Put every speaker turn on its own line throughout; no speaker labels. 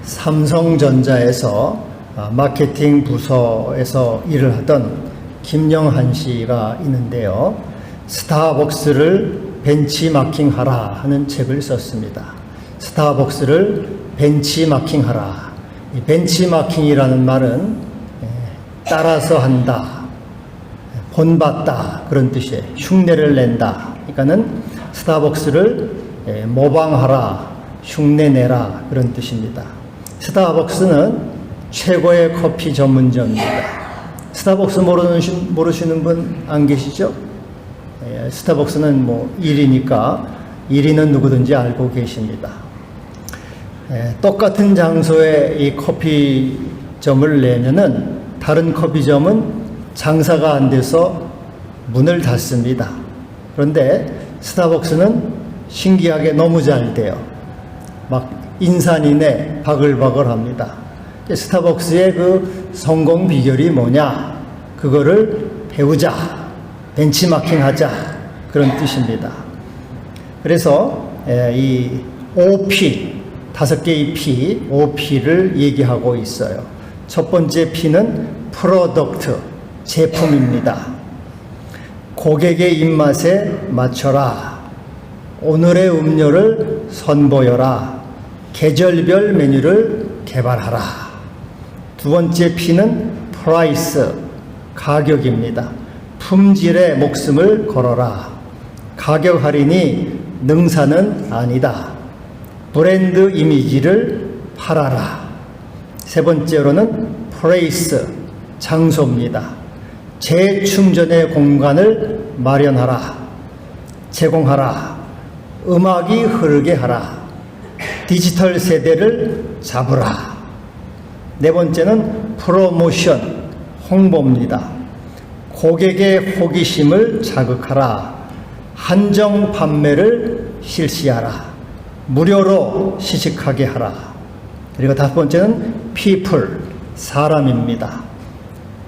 삼성전자에서 마케팅 부서에서 일을 하던 김영한 씨가 있는데요. 스타벅스를 벤치마킹하라 하는 책을 썼습니다. 스타벅스를 벤치마킹하라. 이 벤치마킹이라는 말은 따라서 한다, 본받다 그런 뜻이에요. 흉내를 낸다. 그러니까는 스타벅스를 모방하라, 흉내내라 그런 뜻입니다. 스타벅스는 최고의 커피 전문점입니다. 스타벅스 모르시는 분 안 계시죠? 스타벅스는 뭐 1위니까 1위는 누구든지 알고 계십니다. 똑같은 장소에 이 커피점을 내면은 다른 커피점은 장사가 안 돼서 문을 닫습니다. 그런데 스타벅스는 신기하게 너무 잘 돼요. 막 인산이네 바글바글 합니다. 스타벅스의 그 성공 비결이 뭐냐? 그거를 배우자, 벤치마킹 하자 그런 뜻입니다. 그래서 이 OP, 5개의 P, OP를 얘기하고 있어요. 첫 번째 P는 프로덕트, 제품입니다. 고객의 입맛에 맞춰라. 오늘의 음료를 선보여라. 계절별 메뉴를 개발하라. 두 번째 P는 프라이스, 가격입니다. 품질에 목숨을 걸어라. 가격 할인이 능사는 아니다. 브랜드 이미지를 팔아라. 세 번째로는 플레이스, 장소입니다. 재충전의 공간을 마련하라. 제공하라. 음악이 흐르게 하라. 디지털 세대를 잡으라. 네 번째는 프로모션, 홍보입니다. 고객의 호기심을 자극하라. 한정 판매를 실시하라. 무료로 시식하게 하라. 그리고 다섯 번째는 people, 사람입니다.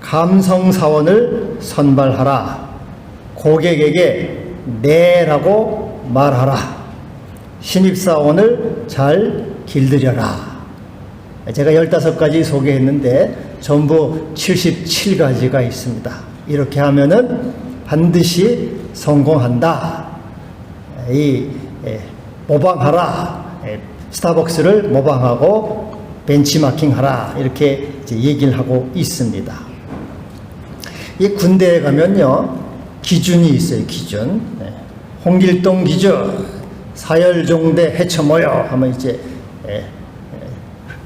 감성 사원을 선발하라. 고객에게 네라고 말하라. 신입사원을 잘 길들여라. 제가 15가지 소개했는데 전부 77가지가 있습니다. 이렇게 하면은 반드시 성공한다. 모방하라. 스타벅스를 모방하고 벤치마킹하라. 이렇게 이제 얘기를 하고 있습니다. 이 군대에 가면요, 기준이 있어요. 기준. 홍길동 기준, 사열종대 해쳐 모여 하면 이제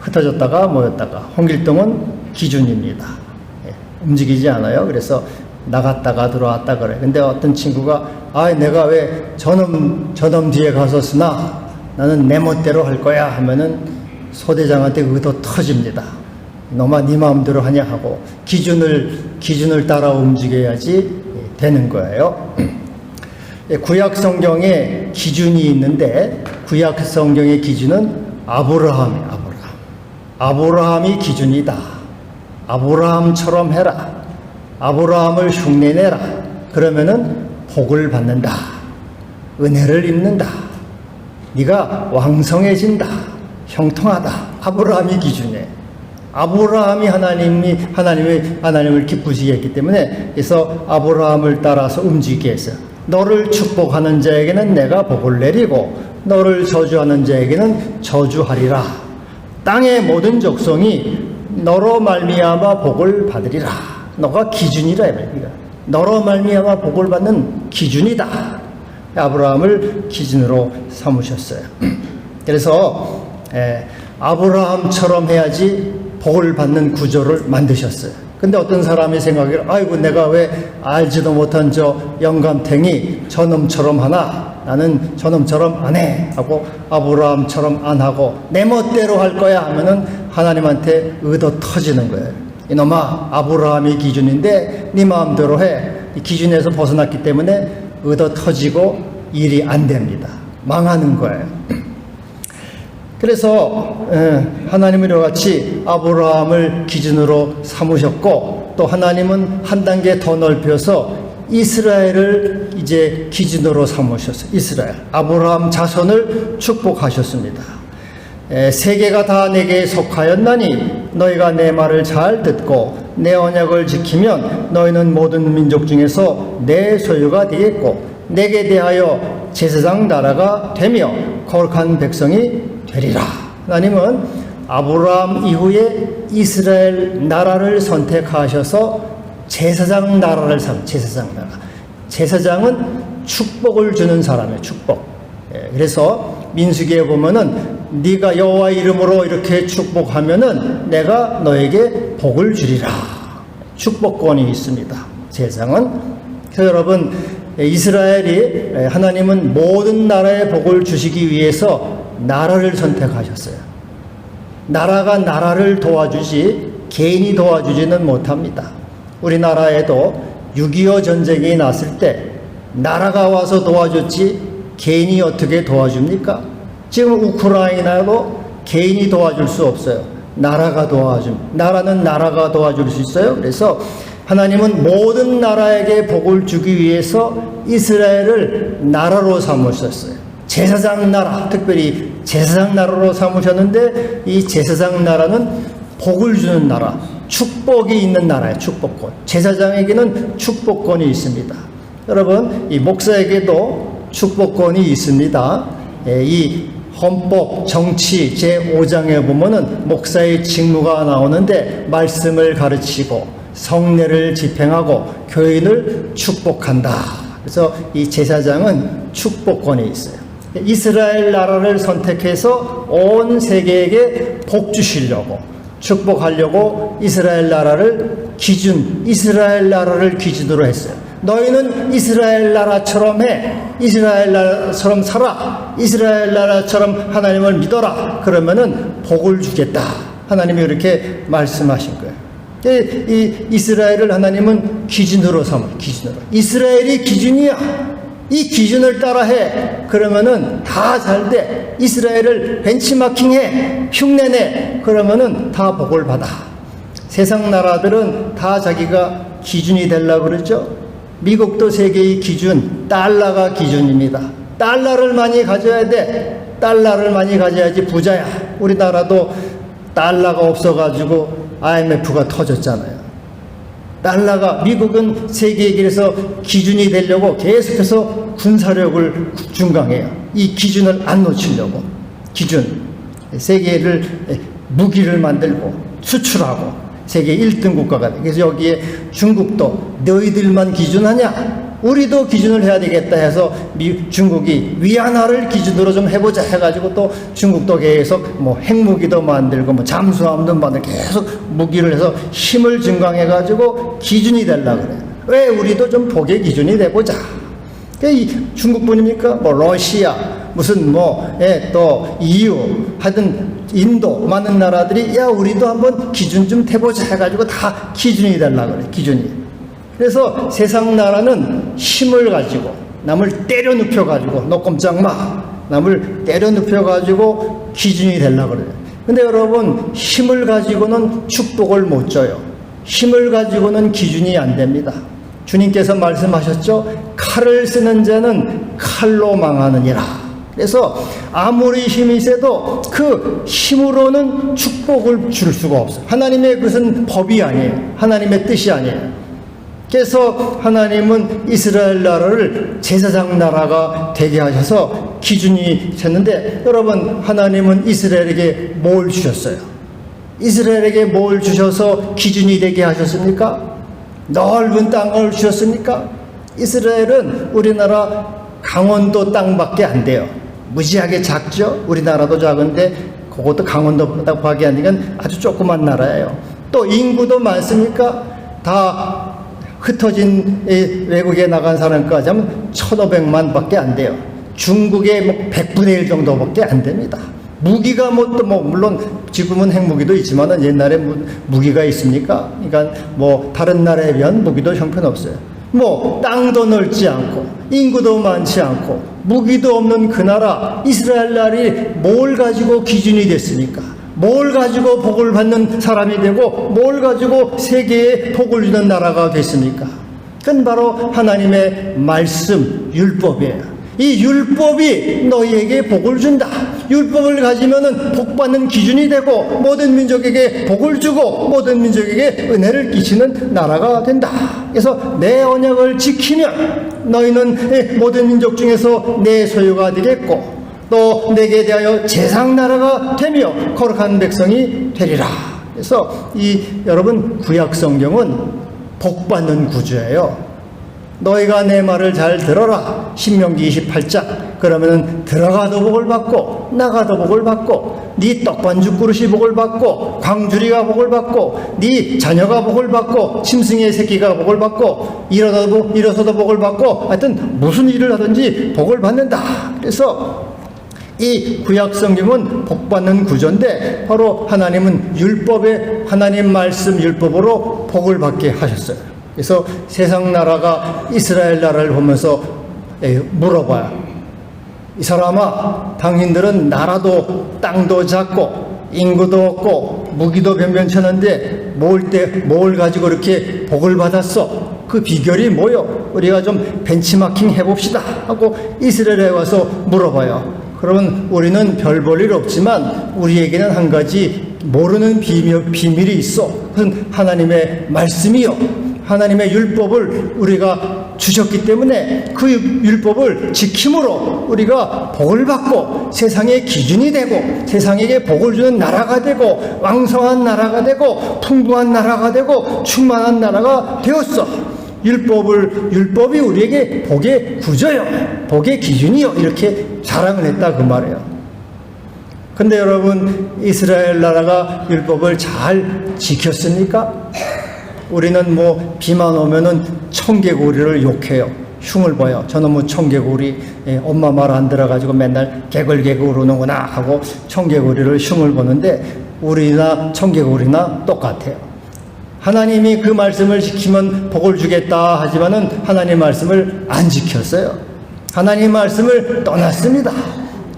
흩어졌다가 모였다가. 홍길동은 기준입니다. 움직이지 않아요. 그래서 나갔다가 들어왔다 그래. 근데 어떤 친구가 내가 왜 저놈 뒤에 가서 쓰나? 나는 내 멋대로 할 거야 하면은 소대장한테 의도 터집니다. 너마 네 마음대로 하냐 하고 기준을 따라 움직여야지 되는 거예요. 구약 성경에 기준이 있는데 구약 성경의 기준은 아브라함이에요. 아브라함이 기준이다. 아브라함처럼 해라. 아브라함을 흉내내라. 그러면은 복을 받는다. 은혜를 입는다. 네가 왕성해진다. 형통하다. 아브라함이 기준이에요. 아브라함이 하나님을 기쁘시게 했기 때문에 그래서 아브라함을 따라서 움직이게 했어요. 너를 축복하는 자에게는 내가 복을 내리고 너를 저주하는 자에게는 저주하리라. 땅의 모든 족속이 너로 말미암아 복을 받으리라. 너가 기준이라 이거야. 너로 말미암아 복을 받는 기준이다. 아브라함을 기준으로 삼으셨어요. 그래서 아브라함처럼 해야지 복을 받는 구조를 만드셨어요. 근데 어떤 사람이 생각해요. 아이고 내가 왜 알지도 못한 저 영감탱이 저놈처럼 하나? 나는 저놈처럼 안 해 하고 아브라함처럼 안 하고 내 멋대로 할 거야 하면은 하나님한테 의도 터지는 거예요. 이놈아, 아브라함이 기준인데 네 마음대로 해. 이 기준에서 벗어났기 때문에 의도 터지고 일이 안 됩니다. 망하는 거예요. 그래서 하나님은 이와 같이 아브라함을 기준으로 삼으셨고 또 하나님은 한 단계 더 넓혀서 이스라엘을 이제 기준으로 삼으셨어요. 이스라엘, 아브라함 자손을 축복하셨습니다. 세계가 다 내게 속하였나니 너희가 내 말을 잘 듣고 내 언약을 지키면 너희는 모든 민족 중에서 내 소유가 되겠고 내게 대하여 제사장 나라가 되며 거룩한 백성이 되리라. 하나님은 아브라함 이후에 이스라엘 나라를 선택하셔서 제사장 나라를 제사장 나라. 제사장은 축복을 주는 사람이에요. 축복. 그래서 민수기에 보면은 네가 여호와 이름으로 이렇게 축복하면은 내가 너에게 복을 주리라. 축복권이 있습니다. 제사장은. 그래서 여러분, 이스라엘이 하나님은 모든 나라에 복을 주시기 위해서 나라를 선택하셨어요. 나라가 나라를 도와주지 개인이 도와주지는 못합니다. 우리나라에도 6.25 전쟁이 났을 때 나라가 와서 도와줬지 개인이 어떻게 도와줍니까? 지금 우크라이나도 개인이 도와줄 수 없어요. 나라가 나라는 나라가 도와줄 수 있어요. 그래서 하나님은 모든 나라에게 복을 주기 위해서 이스라엘을 나라로 삼으셨어요. 제사장 나라, 특별히 제사장 나라로 삼으셨는데 이 제사장 나라는 복을 주는 나라, 축복이 있는 나라예요. 축복권. 제사장에게는 축복권이 있습니다. 여러분, 이 목사에게도 축복권이 있습니다. 이 헌법 정치 제5장에 보면은 목사의 직무가 나오는데 말씀을 가르치고 성례를 집행하고 교인을 축복한다. 그래서 이 제사장은 축복권이 있어요. 이스라엘 나라를 선택해서 온 세계에게 복 주시려고 축복하려고 이스라엘 나라를 기준으로 했어요. 너희는 이스라엘 나라처럼 해. 이스라엘 나라처럼 살아. 이스라엘 나라처럼 하나님을 믿어라. 그러면은 복을 주겠다. 하나님이 이렇게 말씀하신 거예요. 이 이스라엘을 하나님은 기준으로 기준으로. 이스라엘이 기준이야. 이 기준을 따라해. 그러면은 다 잘 돼. 이스라엘을 벤치마킹해. 흉내내. 그러면은 다 복을 받아. 세상 나라들은 다 자기가 기준이 되려고 그러죠. 미국도 세계의 기준, 달러가 기준입니다. 달러를 많이 가져야 돼. 달러를 많이 가져야지 부자야. 우리나라도 달러가 없어가지고 IMF가 터졌잖아요. 달러가, 미국은 세계에 그래서 기준이 되려고 계속해서 군사력을 중강해요. 이 기준을 안 놓치려고. 기준. 세계를 무기를 만들고 수출하고 세계 1등 국가가 돼. 그래서 여기에 중국도 너희들만 기준하냐? 우리도 기준을 해야 되겠다 해서 중국이 위안화를 기준으로 좀 해보자 해가지고 또 중국도 계속 뭐 핵무기도 만들고 뭐 잠수함도 만들고 계속 무기를 해서 힘을 증강해가지고 기준이 되려고 그래요. 왜 우리도 좀 복의 기준이 돼보자. 이 중국뿐입니까? 뭐 러시아 무슨 또 EU 하여튼 인도 많은 나라들이 야 우리도 한번 기준 좀 해보자 해가지고 다 기준이 되려고 그래. 기준이. 그래서 세상 나라는 힘을 가지고 남을 때려 눕혀가지고 너 꼼짝 마. 남을 때려 눕혀가지고 기준이 되려고 그래요. 근데 여러분 힘을 가지고는 축복을 못 줘요. 힘을 가지고는 기준이 안 됩니다. 주님께서 말씀하셨죠. 칼을 쓰는 자는 칼로 망하느니라. 그래서 아무리 힘이 세도 그 힘으로는 축복을 줄 수가 없어요. 하나님의 그것은 법이 아니에요. 하나님의 뜻이 아니에요. 그래서 하나님은 이스라엘 나라를 제사장 나라가 되게 하셔서 기준이 쳤는데 여러분 하나님은 이스라엘에게 뭘 주셨어요? 이스라엘에게 뭘 주셔서 기준이 되게 하셨습니까? 넓은 땅을 주셨습니까? 이스라엘은 우리나라 강원도 땅밖에 안 돼요. 무지하게 작죠? 우리나라도 작은데 그것도 강원도 땅밖에 안 되니까 아주 조그만 나라예요. 또 인구도 많습니까? 다 흩어진 외국에 나간 사람까지 하면 1,500만 밖에 안 돼요. 중국의 100분의 1 정도밖에 안 됩니다. 무기가 물론 지금은 핵무기도 있지만 옛날에 무기가 있습니까? 그러니까 다른 나라에 비한 무기도 형편없어요. 땅도 넓지 않고 인구도 많지 않고 무기도 없는 그 나라 이스라엘 나라이 뭘 가지고 기준이 됐습니까? 뭘 가지고 복을 받는 사람이 되고 뭘 가지고 세계에 복을 주는 나라가 됐습니까? 그건 바로 하나님의 말씀 율법이에요. 이 율법이 너희에게 복을 준다. 율법을 가지면은 복받는 기준이 되고 모든 민족에게 복을 주고 모든 민족에게 은혜를 끼치는 나라가 된다. 그래서 내 언약을 지키면 너희는 모든 민족 중에서 내 소유가 되겠고 또 내게 대하여 제상 나라가 되며 거룩한 백성이 되리라. 그래서 여러분 구약 성경은 복받는 구주예요. 너희가 내 말을 잘 들어라. 신명기 28장. 그러면은 들어가도 복을 받고 나가도 복을 받고 네 떡반죽 그릇이 복을 받고 광주리가 복을 받고 네 자녀가 복을 받고 짐승의 새끼가 복을 받고 일어서도 복을 받고 하여튼 무슨 일을 하든지 복을 받는다. 그래서 이 구약 성경은 복받는 구조인데 바로 하나님은 율법에 하나님 말씀 율법으로 복을 받게 하셨어요. 그래서 세상 나라가 이스라엘 나라를 보면서 물어봐요. 이 사람아, 당신들은 나라도 땅도 작고 인구도 없고 무기도 변변찮은데 뭘 가지고 이렇게 복을 받았어? 그 비결이 뭐요? 우리가 좀 벤치마킹 해봅시다 하고 이스라엘에 와서 물어봐요. 그러면 우리는 별 볼 일 없지만 우리에게는 한 가지 모르는 비밀이 있어. 그것은 하나님의 말씀이요. 하나님의 율법을 우리가 주셨기 때문에 그 율법을 지킴으로 우리가 복을 받고 세상의 기준이 되고 세상에게 복을 주는 나라가 되고 왕성한 나라가 되고 풍부한 나라가 되고 충만한 나라가 되었어. 율법이 우리에게 복의 구조요, 복의 기준이요, 이렇게 자랑을 했다 그 말이에요. 근데 여러분, 이스라엘 나라가 율법을 잘 지켰습니까? 우리는 뭐 비만 오면은 청개구리를 욕해요. 흉을 봐요. 저놈의 청개구리, 엄마 말 안 들어가지고 맨날 개굴개굴 우는구나 하고 청개구리를 흉을 보는데 우리나 청개구리나 똑같아요. 하나님이 그 말씀을 지키면 복을 주겠다 하지만은 하나님 말씀을 안 지켰어요. 하나님 말씀을 떠났습니다.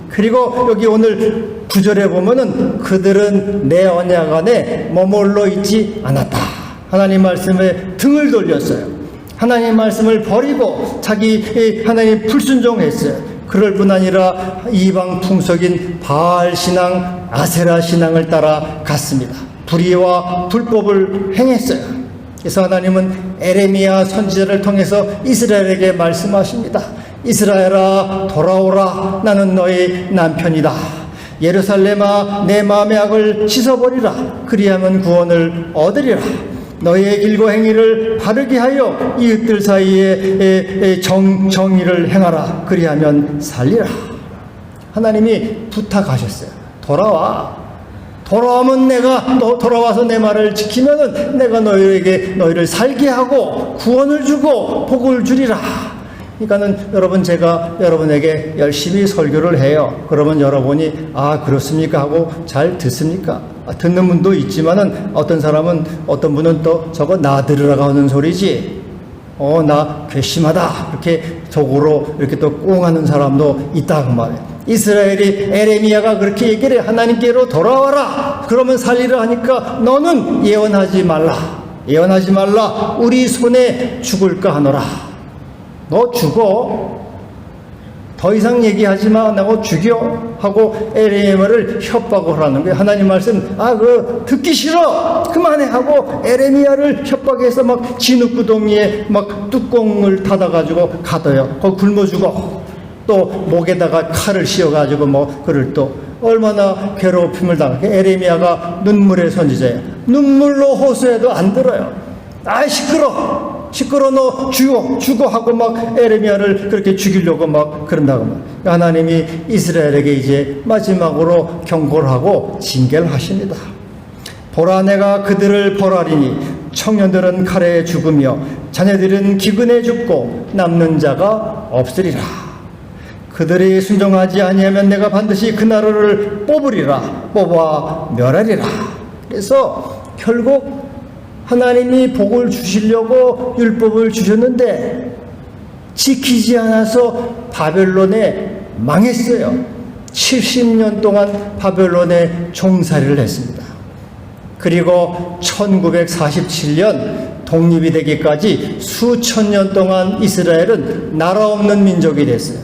그리고 여기 오늘 9절에 보면은 그들은 내 언약 안에 머물러 있지 않았다. 하나님 말씀에 등을 돌렸어요. 하나님 말씀을 버리고 자기 하나님 불순종했어요. 그럴 뿐 아니라 이방 풍속인 바알 신앙, 아세라 신앙을 따라 갔습니다. 불의와 불법을 행했어요. 그래서 하나님은 에레미야 선지자를 통해서 이스라엘에게 말씀하십니다. 이스라엘아, 돌아오라. 나는 너의 남편이다. 예루살렘아, 내 마음의 악을 씻어버리라. 그리하면 구원을 얻으리라. 너희의 길과 행위를 바르게 하여 이웃들 사이에 정의를 행하라. 그리하면 살리라. 하나님이 부탁하셨어요. 돌아오면 내가 돌아와서 내 말을 지키면은 내가 너희를 살게 하고 구원을 주고 복을 주리라. 그러니까는 여러분, 제가 여러분에게 열심히 설교를 해요. 그러면 여러분이 그렇습니까 하고 잘 듣습니까? 듣는 분도 있지만은 어떤 분은 또 저거 나 들으라고 하는 소리지. 나 괘씸하다. 이렇게 속으로 이렇게 또 꽁하는 사람도 있다 그 말이에요. 이스라엘이 에레미야가 그렇게 얘기를 해. 하나님께로 돌아와라. 그러면 살리라 하니까 너는 예언하지 말라. 우리 손에 죽을까 하노라. 너 죽어. 더 이상 얘기하지 마. 나고 죽여. 하고 에레미야를 협박을 하는 거예요. 하나님 말씀, 듣기 싫어. 그만해. 하고 에레미야를 협박해서 막 진흙구덩이에 막 뚜껑을 닫아가지고 가둬요. 거기 굶어 죽어. 또 목에다가 칼을 씌워가지고 그를 또 얼마나 괴롭힘을 당하게. 에레미야가 눈물의 선지자예요. 눈물로 호소해도 안 들어요. 시끄러 너 죽어 하고 막 에레미야를 그렇게 죽이려고 막 그런다고. 하나님이 이스라엘에게 이제 마지막으로 경고를 하고 징계를 하십니다. 보라, 내가 그들을 벌하리니 청년들은 칼에 죽으며 자녀들은 기근에 죽고 남는 자가 없으리라. 그들이 순종하지 아니하면 내가 반드시 그 나라를 뽑아 멸하리라. 그래서 결국 하나님이 복을 주시려고 율법을 주셨는데 지키지 않아서 바벨론에 망했어요. 70년 동안 바벨론에 종살이를 했습니다. 그리고 1947년 독립이 되기까지 수천 년 동안 이스라엘은 나라 없는 민족이 됐어요.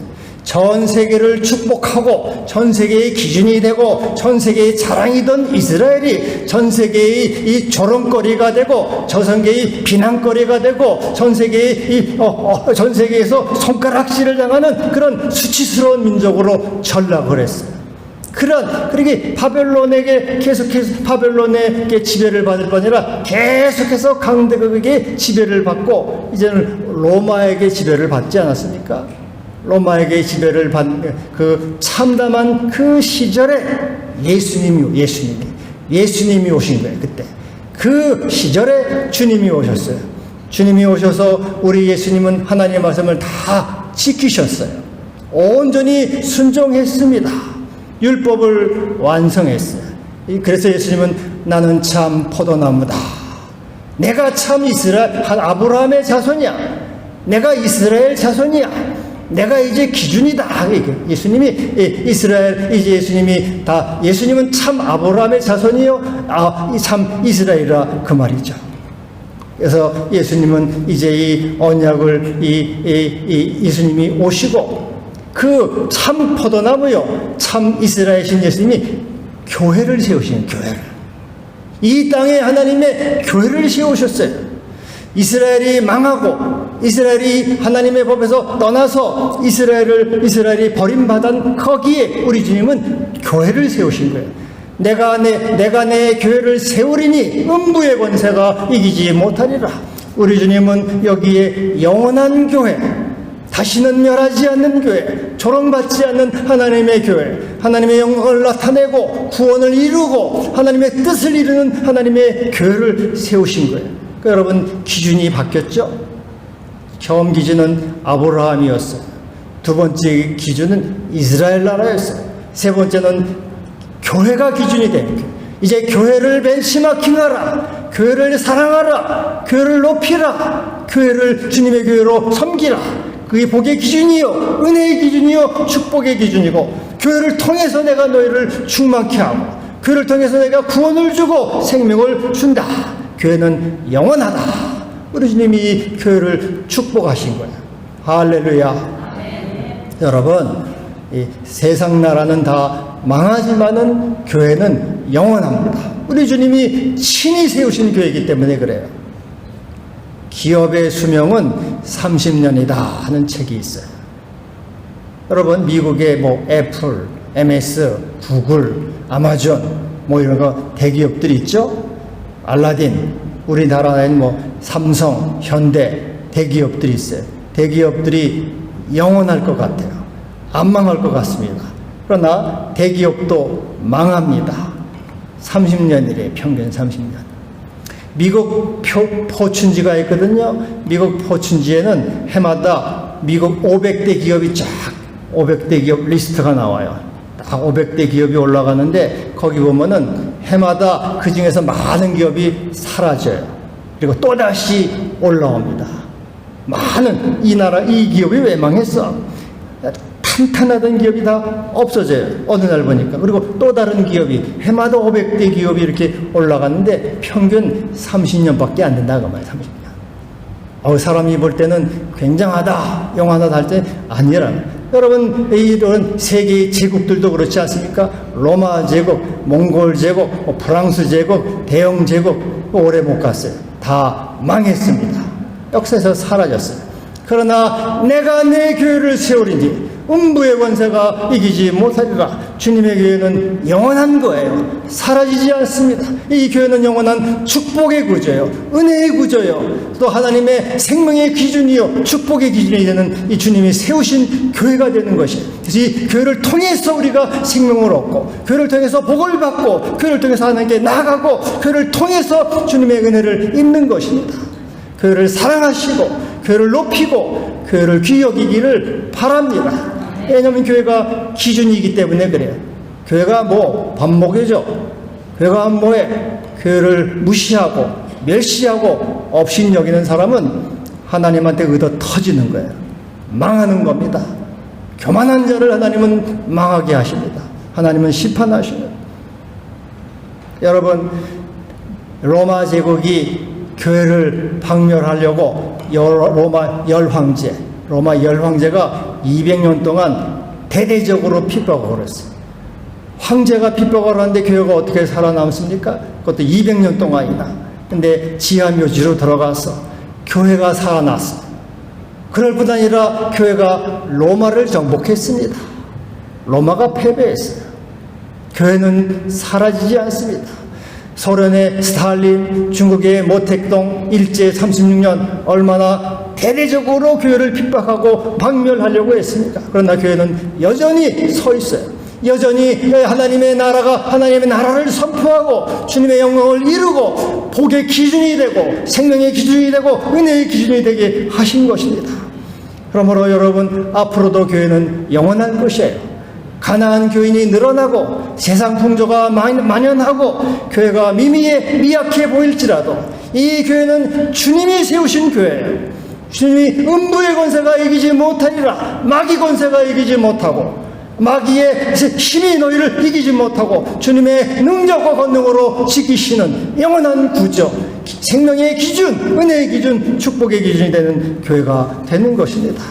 전 세계를 축복하고 전 세계의 기준이 되고 전 세계의 자랑이던 이스라엘이 전 세계의 이 조롱거리가 되고 전 세계의 비난거리가 되고 전 세계의 전 세계에서 손가락질을 당하는 그런 수치스러운 민족으로 전락을 했어요. 그러게 바벨론에게 계속해서 바벨론에게 지배를 받을 뿐 아니라 계속해서 강대국에게 지배를 받고 이제는 로마에게 지배를 받지 않았습니까? 로마에게 지배를 받는 그 참담한 그 시절에 예수님이 오신 거예요. 그때 그 시절에 주님이 오셨어요. 주님이 오셔서 우리 예수님은 하나님의 말씀을 다 지키셨어요. 온전히 순종했습니다. 율법을 완성했어요. 그래서 예수님은 나는 참 포도나무다. 내가 참 아브라함의 자손이야. 내가 이스라엘 자손이야. 내가 이제 기준이다. 예수님은 참 아브라함의 자손이요. 참 이스라엘이라 그 말이죠. 그래서 예수님은 이제 이 언약을 예수님이 오시고 그 참 포도나무요. 참 이스라엘이신 예수님이 교회를 세우시는 교회를. 이 땅에 하나님의 교회를 세우셨어요. 이스라엘이 망하고 이스라엘이 하나님의 법에서 떠나서 이스라엘이 버림받은 거기에 우리 주님은 교회를 세우신 거예요. 내가 내 교회를 세우리니 음부의 권세가 이기지 못하리라. 우리 주님은 여기에 영원한 교회, 다시는 멸하지 않는 교회, 조롱받지 않는 하나님의 교회, 하나님의 영광을 나타내고 구원을 이루고 하나님의 뜻을 이루는 하나님의 교회를 세우신 거예요. 그러니까 여러분, 기준이 바뀌었죠? 처음 기준은 아브라함이었어요. 두 번째 기준은 이스라엘 나라였어요. 세 번째는 교회가 기준이 됩니다. 이제 교회를 벤치마킹하라. 교회를 사랑하라. 교회를 높이라. 교회를 주님의 교회로 섬기라. 그게 복의 기준이요, 은혜의 기준이요, 축복의 기준이고, 교회를 통해서 내가 너희를 충만케 하고, 교회를 통해서 내가 구원을 주고 생명을 준다. 교회는 영원하다. 우리 주님이 교회를 축복하신 거예요. 할렐루야. 여러분, 이 세상 나라는 다 망하지만은 교회는 영원합니다. 우리 주님이 친히 세우신 교회이기 때문에 그래요. 기업의 수명은 30년이다 하는 책이 있어요. 여러분, 미국의 애플, MS, 구글, 아마존 이런 거 대기업들이 있죠? 알라딘, 우리나라에는 삼성, 현대 대기업들이 있어요. 대기업들이 영원할 것 같아요. 안 망할 것 같습니다. 그러나 대기업도 망합니다. 30년이래요. 평균 30년. 미국 포춘지가 있거든요. 미국 포춘지에는 해마다 미국 500대 기업이 500대 기업 리스트가 나와요. 딱 500대 기업이 올라가는데 거기 보면은 해마다 그 중에서 많은 기업이 사라져요. 그리고 또다시 올라옵니다. 많은 이 기업이 왜 망했어? 탄탄하던 기업이 다 없어져요. 어느 날 보니까. 그리고 또 다른 기업이 해마다 500대 기업이 이렇게 올라갔는데 평균 30년밖에 안 된다 그 말이에요. 30년. 사람이 볼 때는 굉장하다, 영원하다 할 때 아니라. 여러분, 이런 세계의 제국들도 그렇지 않습니까? 로마 제국, 몽골 제국, 프랑스 제국, 대영 제국 오래 못 갔어요. 다 망했습니다. 역사에서 사라졌어요. 그러나 내가 내 교회를 세우리니 음부의 권세가 이기지 못하리라. 주님의 교회는 영원한 거예요. 사라지지 않습니다. 이 교회는 영원한 축복의 구조예요. 은혜의 구조예요. 또 하나님의 생명의 기준이요, 축복의 기준이 되는 이 주님이 세우신 교회가 되는 것이에요. 그래서 이 교회를 통해서 우리가 생명을 얻고, 교회를 통해서 복을 받고, 교회를 통해서 하나님께 나아가고, 교회를 통해서 주님의 은혜를 입는 것입니다. 교회를 사랑하시고 교회를 높이고 교회를 귀히 여기기를 바랍니다. 왜냐하면 교회가 기준이기 때문에 그래요. 교회가 밥 먹여줘. 교회가 뭐해? 교회를 무시하고 멸시하고 업신여기는 사람은 하나님한테 의도 터지는 거예요. 망하는 겁니다. 교만한 자를 하나님은 망하게 하십니다. 하나님은 심판하시는. 여러분, 로마 제국이 교회를 박멸하려고 로마 로마 열황제가 200년 동안 대대적으로 핍박을 했어요. 황제가 핍박을 하는데 교회가 어떻게 살아남습니까? 그것도 200년 동안이나. 근데 지하묘지로 들어가서 교회가 살아났어. 그럴 뿐 아니라 교회가 로마를 정복했습니다. 로마가 패배했어요. 교회는 사라지지 않습니다. 소련의 스탈린, 중국의 모택동 일제 36년 얼마나 대대적으로 교회를 핍박하고 박멸하려고 했습니까? 그러나 교회는 여전히 서 있어요. 여전히 하나님의 나라를 선포하고 주님의 영광을 이루고 복의 기준이 되고 생명의 기준이 되고 은혜의 기준이 되게 하신 것입니다. 그러므로 여러분, 앞으로도 교회는 영원할 것이에요. 가난한 교인이 늘어나고 세상 풍조가 만연하고 교회가 미약해 보일지라도 이 교회는 주님이 세우신 교회예요. 주님이 음부의 권세가 이기지 못하리라. 마귀 권세가 이기지 못하고 마귀의 힘이 너희를 이기지 못하고 주님의 능력과 권능으로 지키시는 영원한 구조, 생명의 기준, 은혜의 기준, 축복의 기준이 되는 교회가 되는 것입니다.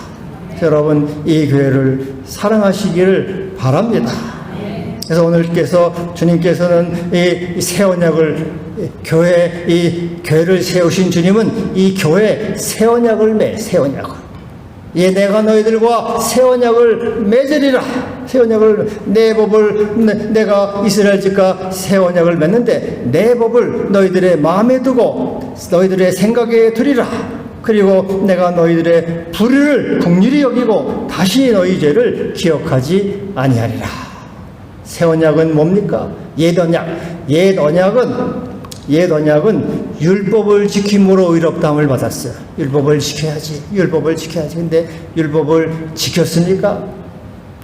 여러분, 이 교회를 사랑하시기를 바랍니다. 그래서 오늘께서 주님께서는 이 새 언약을 이 교회를 세우신 주님은 이 교회에 새 언약을 새 언약을 내가 너희들과 새 언약을 맺으리라. 새 언약을 내 법을 내가 이스라엘 집과 새 언약을 맺는데 내 법을 너희들의 마음에 두고 너희들의 생각에 두리라. 그리고 내가 너희들의 불의를 긍휼히 여기고 다시 너희 죄를 기억하지 아니하리라. 새 언약은 뭡니까? 옛 언약은 율법을 지킴으로 의롭다함을 받았어요. 율법을 지켜야지. 근데 율법을 지켰습니까?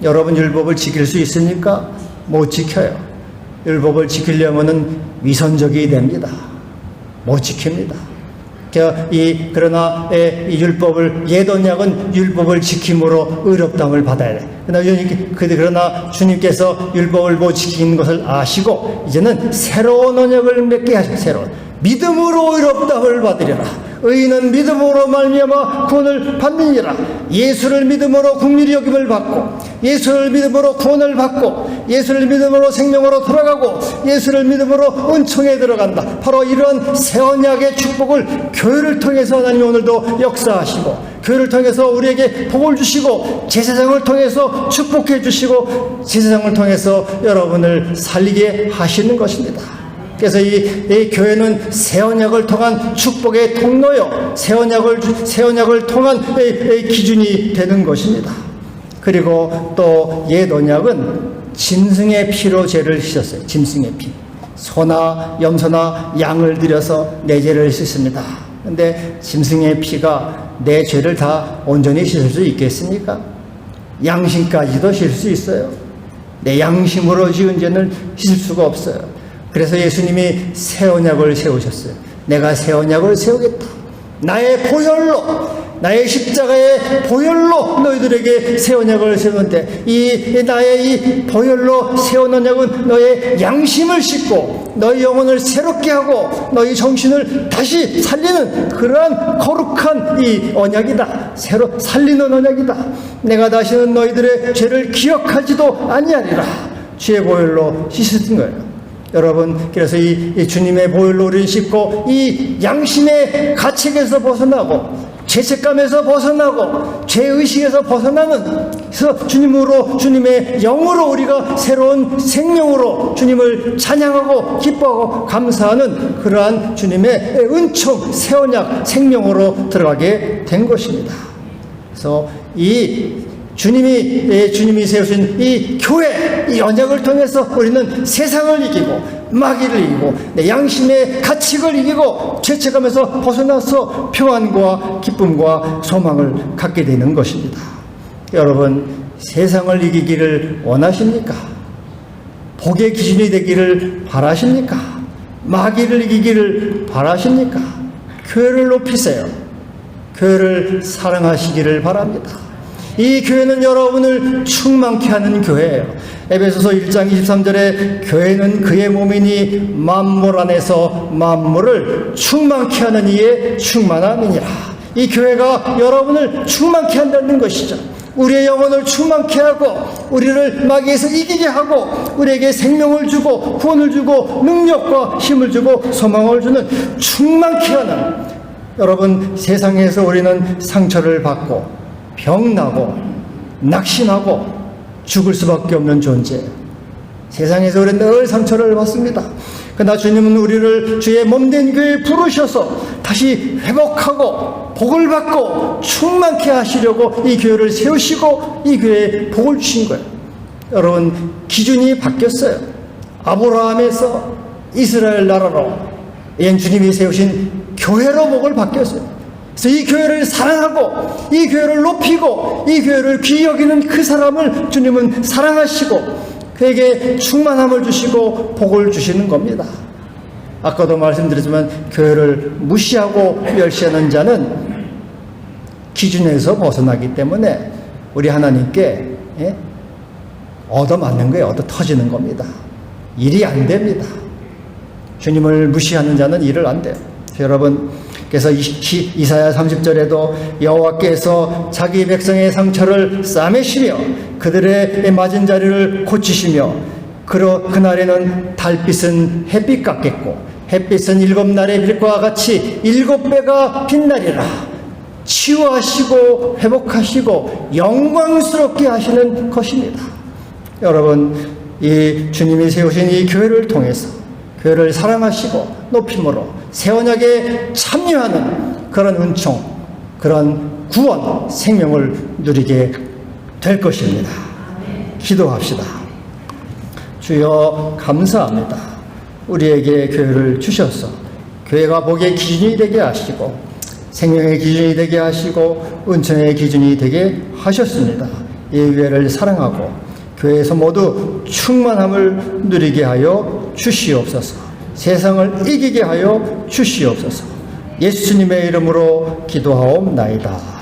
여러분, 율법을 지킬 수 있습니까? 못 지켜요. 율법을 지키려면은 위선적이 됩니다. 못 지킵니다. 그러나 이 율법을, 옛 언약은 율법을 지킴으로 의롭다함을 받아야 돼. 그러나 주님께서 율법을 못 지키는 것을 아시고 이제는 새로운 언약을 맺게 하시고 새로운 믿음으로 의롭다함을 받으리라. 의인은 믿음으로 말미암아 구원을 받느니라. 예수를 믿음으로 긍휼히 여김을 받고 예수를 믿음으로 구원을 받고 예수를 믿음으로 생명으로 돌아가고 예수를 믿음으로 은총에 들어간다. 바로 이런 새 언약의 축복을 교회를 통해서 하나님 오늘도 역사하시고 교회를 통해서 우리에게 복을 주시고 제사장을 통해서 축복해 주시고 제사장을 통해서 여러분을 살리게 하시는 것입니다. 그래서 이 교회는 새 언약을 통한 축복의 통로요, 새 언약을 통한 기준이 되는 것입니다. 그리고 또 옛 언약은 짐승의 피로 죄를 씻었어요. 짐승의 피, 소나 염소나 양을 들여서 내 죄를 씻습니다. 그런데 짐승의 피가 내 죄를 다 온전히 씻을 수 있겠습니까? 양심까지도 씻을 수 있어요. 내 양심으로 지은 죄는 씻을 수가 없어요. 그래서 예수님이 새 언약을 세우셨어요. 내가 새 언약을 세우겠다. 나의 보혈로, 나의 십자가의 보혈로 너희들에게 새 언약을 세우는데 나의 이 보혈로 세운 언약은 너의 양심을 씻고 너희 영혼을 새롭게 하고 너희 정신을 다시 살리는 그러한 거룩한 이 언약이다. 새로 살리는 언약이다. 내가 다시는 너희들의 죄를 기억하지도 아니하리라. 주의 보혈로 씻으신 거예요. 여러분, 그래서 이 주님의 보혈로 우리를 씻고 이 양심의 가책에서 벗어나고 죄책감에서 벗어나고 죄의식에서 벗어나는, 그래서 주님의 영으로 우리가 새로운 생명으로 주님을 찬양하고 기뻐하고 감사하는 그러한 주님의 은총, 새 언약, 생명으로 들어가게 된 것입니다. 그래서 주님이 세우신 이 교회, 이 언약을 통해서 우리는 세상을 이기고 마귀를 이기고 내 양심의 가책을 이기고 죄책감에서 벗어나서 평안과 기쁨과 소망을 갖게 되는 것입니다. 여러분, 세상을 이기기를 원하십니까? 복의 기준이 되기를 바라십니까? 마귀를 이기기를 바라십니까? 교회를 높이세요. 교회를 사랑하시기를 바랍니다. 이 교회는 여러분을 충만케 하는 교회예요. 에베소서 1장 23절에 교회는 그의 몸이니 만물 안에서 만물을 충만케 하는 이의 충만함이니라. 이 교회가 여러분을 충만케 한다는 것이죠. 우리의 영혼을 충만케 하고 우리를 마귀에서 이기게 하고 우리에게 생명을 주고 구원을 주고 능력과 힘을 주고 소망을 주는 충만케 하는, 여러분, 세상에서 우리는 상처를 받고 병나고 낙심하고 죽을 수밖에 없는 존재예요. 세상에서 우리는 늘 상처를 받습니다. 그러나 주님은 우리를 주의 몸된 교회에 부르셔서 다시 회복하고 복을 받고 충만케 하시려고 이 교회를 세우시고 이 교회에 복을 주신 거예요. 여러분, 기준이 바뀌었어요. 아브라함에서 이스라엘 나라로 주님이 세우신 교회로 복을 바뀌었어요. 그래서 이 교회를 사랑하고 이 교회를 높이고 이 교회를 귀히 여기는 그 사람을 주님은 사랑하시고 그에게 충만함을 주시고 복을 주시는 겁니다. 아까도 말씀드렸지만 교회를 무시하고 멸시하는 자는 기준에서 벗어나기 때문에 우리 하나님께 얻어맞는 거예요. 얻어 터지는 겁니다. 일이 안 됩니다. 주님을 무시하는 자는 일을 안 돼요. 여러분, 그래서 이사야 30절에도 여호와께서 자기 백성의 상처를 싸매시며 그들의 맞은 자리를 고치시며 그날에는 달빛은 햇빛 같겠고 햇빛은 7날의 빛과 같이 7배가 빛나리라. 치유하시고 회복하시고 영광스럽게 하시는 것입니다. 여러분, 이 주님이 세우신 이 교회를 통해서 교회를 사랑하시고 높임으로 새 언약에 참여하는 그런 은총, 그런 구원, 생명을 누리게 될 것입니다. 기도합시다. 주여, 감사합니다. 우리에게 교회를 주셔서 교회가 복의 기준이 되게 하시고 생명의 기준이 되게 하시고 은총의 기준이 되게 하셨습니다. 이 교회를 사랑하고 교회에서 모두 충만함을 누리게 하여 주시옵소서. 세상을 이기게 하여 주시옵소서. 예수님의 이름으로 기도하옵나이다.